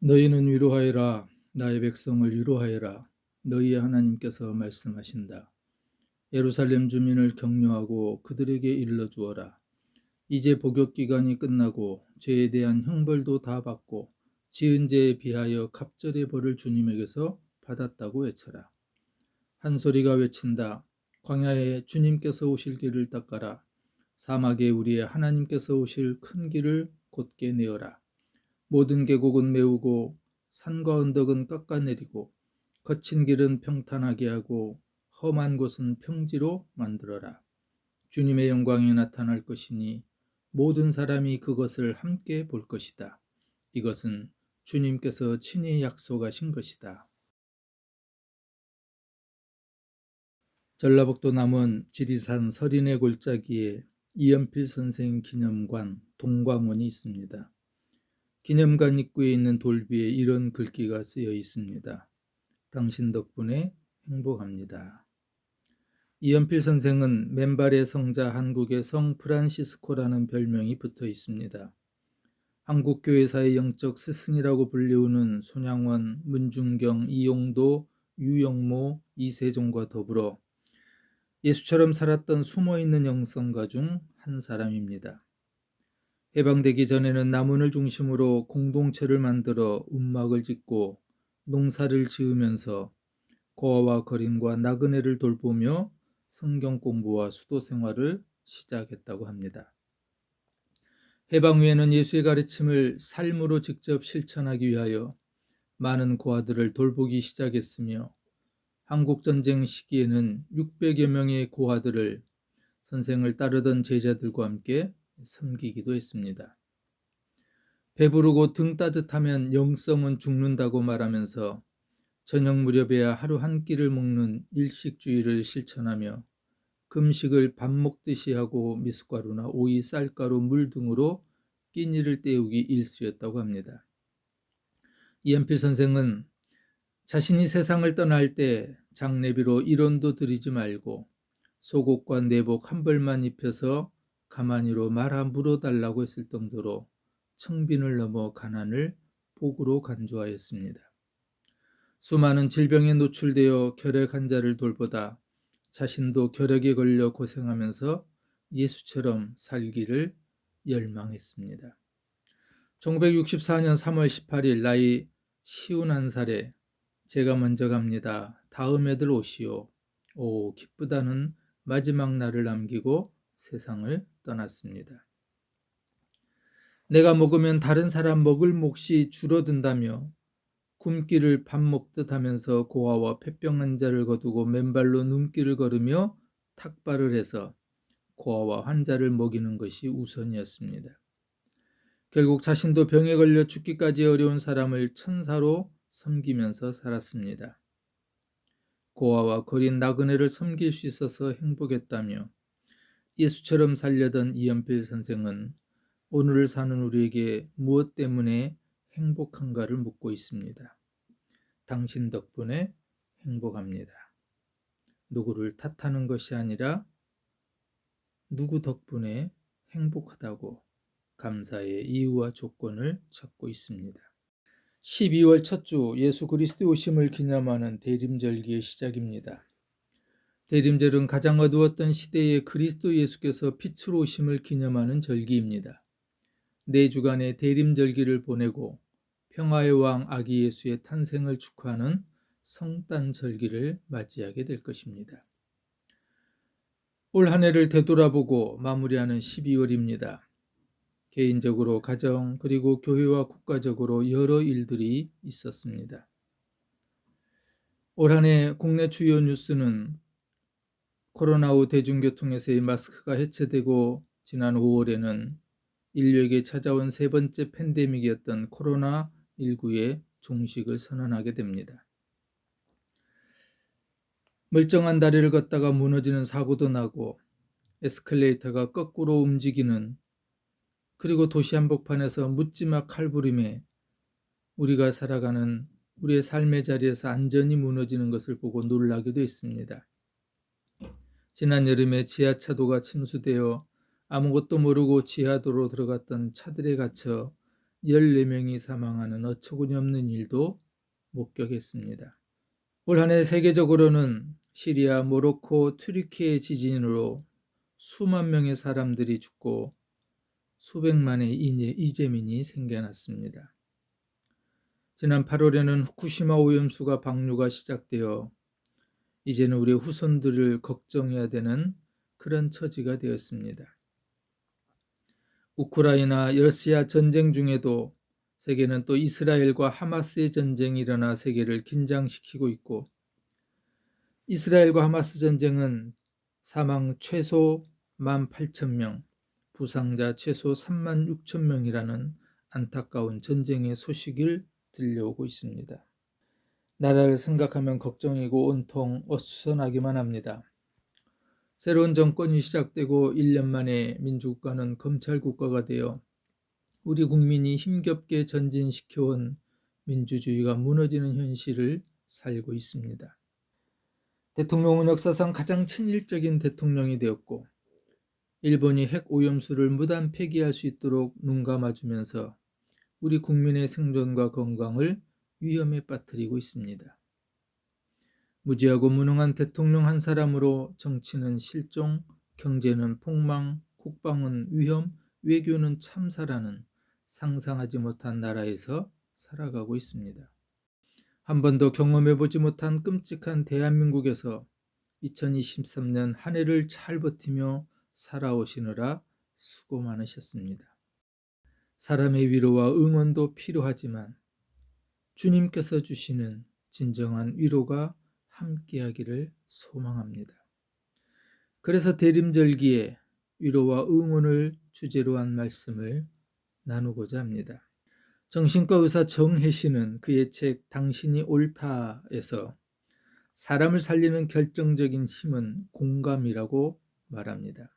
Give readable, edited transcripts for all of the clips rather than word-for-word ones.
너희는 위로하여라. 나의 백성을 위로하여라. 너희의 하나님께서 말씀하신다. 예루살렘 주민을 격려하고 그들에게 일러주어라. 이제 복역 기간이 끝나고 죄에 대한 형벌도 다 받고 지은 죄에 비하여 갑절의 벌을 주님에게서 받았다고 외쳐라. 한 소리가 외친다. 광야에 주님께서 오실 길을 닦아라. 사막에 우리의 하나님께서 오실 큰 길을 곧게 내어라. 모든 계곡은 메우고 산과 언덕은 깎아내리고 거친 길은 평탄하게 하고 험한 곳은 평지로 만들어라. 주님의 영광이 나타날 것이니 모든 사람이 그것을 함께 볼 것이다. 이것은 주님께서 친히 약속하신 것이다. 전라북도 남원 지리산 설인의 골짜기에 이연필 선생 기념관 동광원이 있습니다. 기념관 입구에 있는 돌비에 이런 글귀가 쓰여 있습니다. 당신 덕분에 행복합니다. 이연필 선생은 맨발의 성자 한국의 성 프란시스코라는 별명이 붙어 있습니다. 한국교회사의 영적 스승이라고 불리우는 손양원, 문중경, 이용도, 유영모, 이세종과 더불어 예수처럼 살았던 숨어있는 영성가 중 한 사람입니다. 해방되기 전에는 남원을 중심으로 공동체를 만들어 움막을 짓고 농사를 지으면서 고아와 거린과 나그네를 돌보며 성경 공부와 수도 생활을 시작했다고 합니다. 해방 후에는 예수의 가르침을 삶으로 직접 실천하기 위하여 많은 고아들을 돌보기 시작했으며 한국전쟁 시기에는 600여 명의 고아들을 선생을 따르던 제자들과 함께 섬기기도 했습니다. 배부르고 등 따뜻하면 영성은 죽는다고 말하면서 저녁 무렵에야 하루 한 끼를 먹는 일식주의를 실천하며 금식을 밥 먹듯이 하고 미숫가루나 오이, 쌀가루, 물 등으로 끼니를 때우기 일쑤였다고 합니다. 이연필 선생은 자신이 세상을 떠날 때 장례비로 1원도 드리지 말고 속옷과 내복 한 벌만 입혀서 가만히로 말아 물어달라고 했을 정도로 청빈을 넘어 가난을 복으로 간주하였습니다. 수많은 질병에 노출되어 결핵 환자를 돌보다 자신도 결핵에 걸려 고생하면서 예수처럼 살기를 열망했습니다. 1964년 3월 18일 나이 51살에 제가 먼저 갑니다. 다음 애들 오시오. 오, 기쁘다는 마지막 날을 남기고 세상을 떠났습니다. 내가 먹으면 다른 사람 먹을 몫이 줄어든다며 굶기를 밥 먹듯 하면서 고아와 폐병 환자를 거두고 맨발로 눈길을 걸으며 탁발을 해서 고아와 환자를 먹이는 것이 우선이었습니다. 결국 자신도 병에 걸려 죽기까지 어려운 사람을 천사로 섬기면서 살았습니다. 고아와 거린 나그네를 섬길 수 있어서 행복했다며 예수처럼 살려던 이연필 선생은 오늘을 사는 우리에게 무엇 때문에 행복한가를 묻고 있습니다. 당신 덕분에 행복합니다. 누구를 탓하는 것이 아니라 누구 덕분에 행복하다고 감사의 이유와 조건을 찾고 있습니다. 12월 첫 주 예수 그리스도의 오심을 기념하는 대림절기의 시작입니다. 대림절은 가장 어두웠던 시대에 그리스도 예수께서 빛으로 오심을 기념하는 절기입니다. 4주간의 대림절기를 보내고 평화의 왕 아기 예수의 탄생을 축하하는 성탄절기를 맞이하게 될 것입니다. 올 한 해를 되돌아보고 마무리하는 12월입니다. 개인적으로 가정 그리고 교회와 국가적으로 여러 일들이 있었습니다. 올 한 해 국내 주요 뉴스는 코로나 후 대중교통에서의 마스크가 해체되고 지난 5월에는 인류에게 찾아온 세 번째 팬데믹이었던 코로나19의 종식을 선언하게 됩니다. 멀쩡한 다리를 걷다가 무너지는 사고도 나고 에스컬레이터가 거꾸로 움직이는 그리고 도시 한복판에서 묻지마 칼부림에 우리가 살아가는 우리의 삶의 자리에서 안전이 무너지는 것을 보고 놀라기도 했습니다. 지난 여름에 지하차도가 침수되어 아무것도 모르고 지하도로 들어갔던 차들에 갇혀 14명이 사망하는 어처구니없는 일도 목격했습니다. 올 한 해 세계적으로는 시리아, 모로코, 튀르키예 지진으로 수만 명의 사람들이 죽고 수백만의 이재민이 생겨났습니다. 지난 8월에는 후쿠시마 오염수가 방류가 시작되어 이제는 우리의 후손들을 걱정해야 되는 그런 처지가 되었습니다. 우크라이나, 러시아 전쟁 중에도 세계는 또 이스라엘과 하마스의 전쟁이 일어나 세계를 긴장시키고 있고, 이스라엘과 하마스 전쟁은 사망 최소 18,000명, 부상자 최소 36,000명이라는 안타까운 전쟁의 소식을 들려오고 있습니다. 나라를 생각하면 걱정이고 온통 어수선하기만 합니다. 새로운 정권이 시작되고 1년 만에 민주국가는 검찰국가가 되어 우리 국민이 힘겹게 전진시켜온 민주주의가 무너지는 현실을 살고 있습니다. 대통령은 역사상 가장 친일적인 대통령이 되었고, 일본이 핵 오염수를 무단 폐기할 수 있도록 눈 감아주면서 우리 국민의 생존과 건강을 위험에 빠뜨리고 있습니다. 무지하고 무능한 대통령 한 사람으로 정치는 실종, 경제는 폭망, 국방은 위험, 외교는 참사라는 상상하지 못한 나라에서 살아가고 있습니다. 한 번도 경험해보지 못한 끔찍한 대한민국에서 2023년 한 해를 잘 버티며 살아오시느라 수고 많으셨습니다. 사람의 위로와 응원도 필요하지만 주님께서 주시는 진정한 위로가 함께하기를 소망합니다. 그래서 대림절기에 위로와 응원을 주제로 한 말씀을 나누고자 합니다. 정신과 의사 정혜신은 그의 책 당신이 옳다에서 사람을 살리는 결정적인 힘은 공감이라고 말합니다.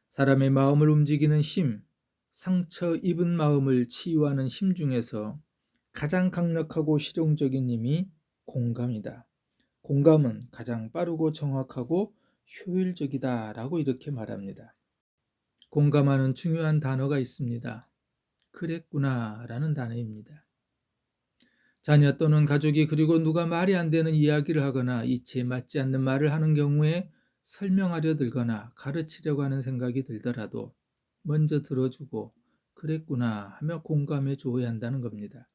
사람의 마음을 움직이는 힘, 상처 입은 마음을 치유하는 힘 중에서 가장 강력하고 실용적인 힘이 공감이다. 공감은 가장 빠르고 정확하고 효율적이다라고 이렇게 말합니다. 공감하는 중요한 단어가 있습니다. 그랬구나 라는 단어입니다. 자녀 또는 가족이 그리고 누가 말이 안 되는 이야기를 하거나 이치에 맞지 않는 말을 하는 경우에 설명하려 들거나 가르치려고 하는 생각이 들더라도 먼저 들어주고 그랬구나 하며 공감해 줘야 한다는 겁니다.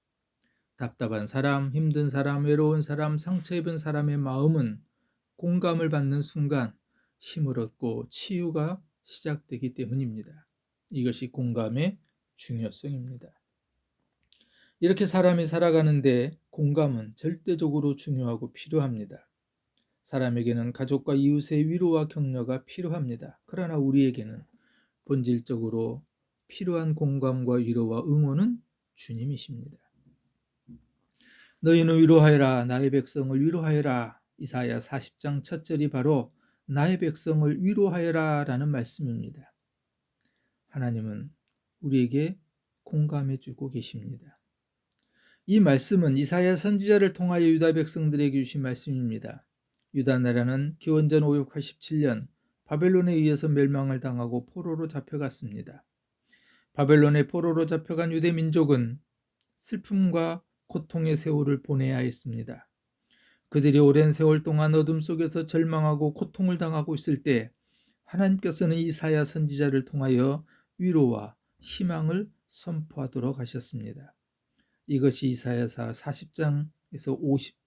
답답한 사람, 힘든 사람, 외로운 사람, 상처 입은 사람의 마음은 공감을 받는 순간 힘을 얻고 치유가 시작되기 때문입니다. 이것이 공감의 중요성입니다. 이렇게 사람이 살아가는데 공감은 절대적으로 중요하고 필요합니다. 사람에게는 가족과 이웃의 위로와 격려가 필요합니다. 그러나 우리에게는 본질적으로 필요한 공감과 위로와 응원은 주님이십니다. 너희는 위로하여라, 나의 백성을 위로하여라. 이사야 40장 첫 절이 바로 나의 백성을 위로하여라 라는 말씀입니다. 하나님은 우리에게 공감해주고 계십니다. 이 말씀은 이사야 선지자를 통하여 유다 백성들에게 주신 말씀입니다. 유다 나라는 기원전 587년 바벨론에 의해서 멸망을 당하고 포로로 잡혀갔습니다. 바벨론의 포로로 잡혀간 유대 민족은 슬픔과 고통의 세월을 보내야 했습니다. 그들이 오랜 세월 동안 어둠 속에서 절망하고 고통을 당하고 있을 때 하나님께서는 이사야 선지자를 통하여 위로와 희망을 선포하도록 하셨습니다. 이것이 이사야서 40장에서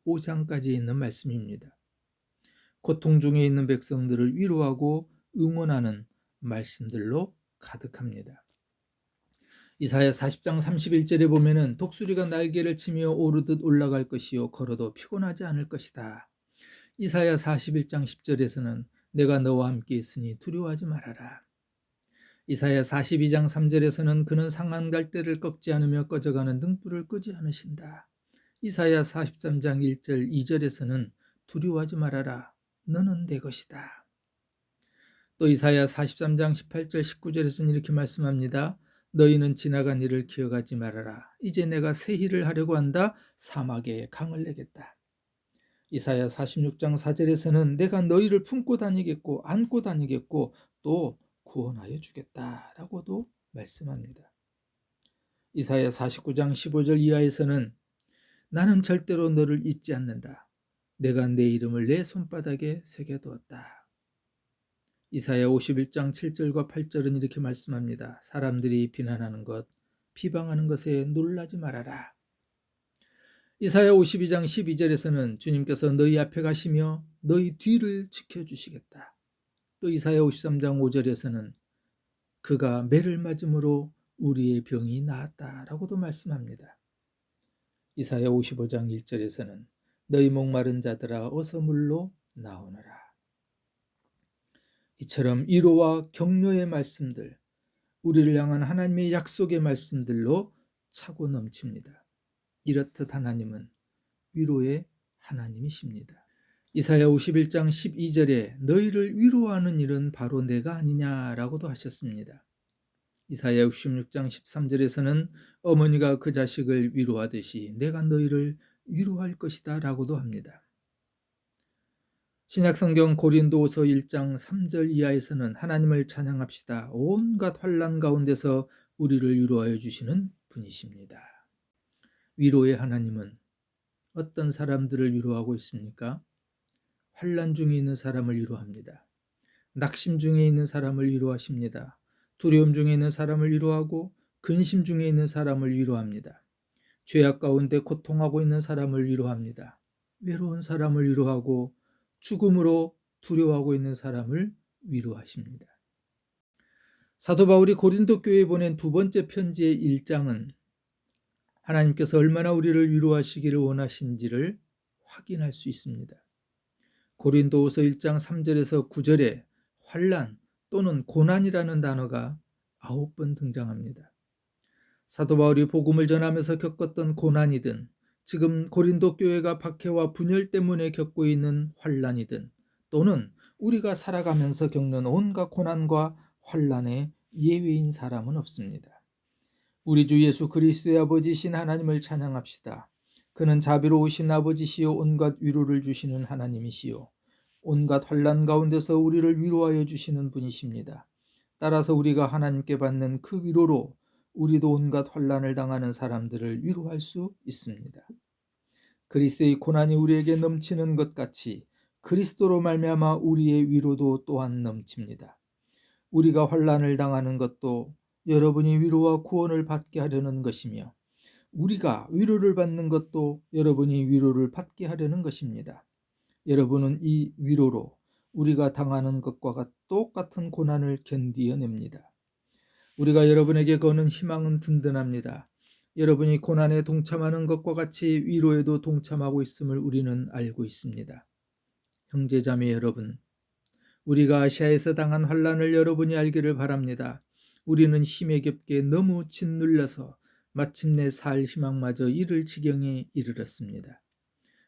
55장까지 있는 말씀입니다. 고통 중에 있는 백성들을 위로하고 응원하는 말씀들로 가득합니다. 이사야 40장 31절에 보면은 독수리가 날개를 치며 오르듯 올라갈 것이요 걸어도 피곤하지 않을 것이다. 이사야 41장 10절에서는 내가 너와 함께 있으니 두려워하지 말아라. 이사야 42장 3절에서는 그는 상한 갈대를 꺾지 않으며 꺼져가는 등불을 끄지 않으신다. 이사야 43장 1절 2절에서는 두려워하지 말아라. 너는 내 것이다. 또 이사야 43장 18절 19절에서는 이렇게 말씀합니다. 너희는 지나간 일을 기억하지 말아라. 이제 내가 새 일을 하려고 한다. 사막에 강을 내겠다. 이사야 46장 4절에서는 내가 너희를 품고 다니겠고 안고 다니겠고 또 구원하여 주겠다라고도 말씀합니다. 이사야 49장 15절 이하에서는 나는 절대로 너를 잊지 않는다. 내가 내 이름을 내 손바닥에 새겨두었다. 이사야 51장 7절과 8절은 이렇게 말씀합니다. 사람들이 비난하는 것, 비방하는 것에 놀라지 말아라. 이사야 52장 12절에서는 주님께서 너희 앞에 가시며 너희 뒤를 지켜주시겠다. 또 이사야 53장 5절에서는 그가 매를 맞음으로 우리의 병이 나았다라고도 말씀합니다. 이사야 55장 1절에서는 너희 목마른 자들아 어서 물로 나오너라. 이처럼 위로와 격려의 말씀들, 우리를 향한 하나님의 약속의 말씀들로 차고 넘칩니다. 이렇듯 하나님은 위로의 하나님이십니다. 이사야 51장 12절에 너희를 위로하는 일은 바로 내가 아니냐라고도 하셨습니다. 이사야 66장 13절에서는 어머니가 그 자식을 위로하듯이 내가 너희를 위로할 것이다 라고도 합니다. 신약성경 고린도후서 1장 3절 이하에서는 하나님을 찬양합시다. 온갖 환난 가운데서 우리를 위로하여 주시는 분이십니다. 위로의 하나님은 어떤 사람들을 위로하고 있습니까? 환난 중에 있는 사람을 위로합니다. 낙심 중에 있는 사람을 위로하십니다. 두려움 중에 있는 사람을 위로하고 근심 중에 있는 사람을 위로합니다. 죄악 가운데 고통하고 있는 사람을 위로합니다. 외로운 사람을 위로하고 죽음으로 두려워하고 있는 사람을 위로하십니다. 사도 바울이 고린도 교회에 보낸 두 번째 편지의 1장은 하나님께서 얼마나 우리를 위로하시기를 원하신지를 확인할 수 있습니다. 고린도후서 1장 3절에서 9절에 환난 또는 고난이라는 단어가 9번 등장합니다. 사도 바울이 복음을 전하면서 겪었던 고난이든 지금 고린도 교회가 박해와 분열 때문에 겪고 있는 환난이든 또는 우리가 살아가면서 겪는 온갖 고난과 환난의 예외인 사람은 없습니다. 우리 주 예수 그리스도의 아버지신 하나님을 찬양합시다. 그는 자비로우신 아버지시요 온갖 위로를 주시는 하나님이시요 온갖 환난 가운데서 우리를 위로하여 주시는 분이십니다. 따라서 우리가 하나님께 받는 그 위로로 우리도 온갖 환난을 당하는 사람들을 위로할 수 있습니다. 그리스도의 고난이 우리에게 넘치는 것 같이 그리스도로 말미암아 우리의 위로도 또한 넘칩니다. 우리가 환난을 당하는 것도 여러분이 위로와 구원을 받게 하려는 것이며 우리가 위로를 받는 것도 여러분이 위로를 받게 하려는 것입니다. 여러분은 이 위로로 우리가 당하는 것과 똑같은 고난을 견디어냅니다. 우리가 여러분에게 거는 희망은 든든합니다. 여러분이 고난에 동참하는 것과 같이 위로에도 동참하고 있음을 우리는 알고 있습니다. 형제자매 여러분, 우리가 아시아에서 당한 환난을 여러분이 알기를 바랍니다. 우리는 힘에 겹게 너무 짓눌려서 마침내 살 희망마저 잃을 지경에 이르렀습니다.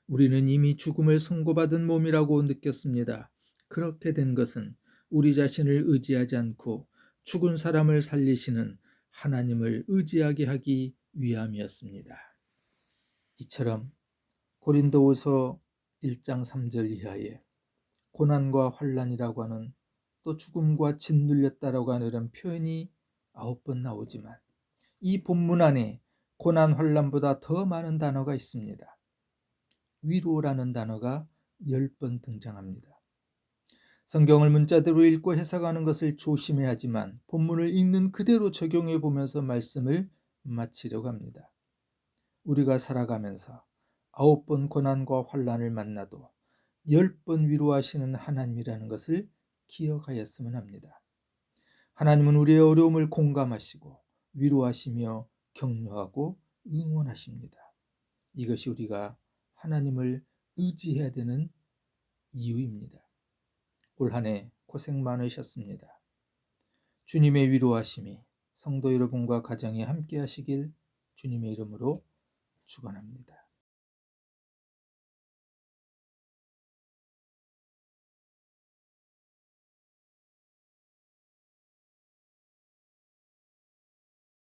우리는 이미 죽음을 선고받은 몸이라고 느꼈습니다. 그렇게 된 것은 우리 자신을 의지하지 않고 죽은 사람을 살리시는 하나님을 의지하게 하기 위함이었습니다. 이처럼 고린도후서 1장 3절 이하에 고난과 환난이라고 하는 또 죽음과 짓눌렸다라고 하는 이런 표현이 9번 나오지만 이 본문 안에 고난 환난보다 더 많은 단어가 있습니다. 위로라는 단어가 10번 등장합니다. 성경을 문자대로 읽고 해석하는 것을 조심해야 하지만 본문을 읽는 그대로 적용해 보면서 말씀을 마치려고 합니다. 우리가 살아가면서 9번 고난과 환난을 만나도 10번 위로하시는 하나님이라는 것을 기억하였으면 합니다. 하나님은 우리의 어려움을 공감하시고 위로하시며 격려하고 응원하십니다. 이것이 우리가 하나님을 의지해야 되는 이유입니다. 올 한 해 고생 많으셨습니다. 주님의 위로하심이 성도 여러분과 가정에 함께 하시길 주님의 이름으로 축원합니다.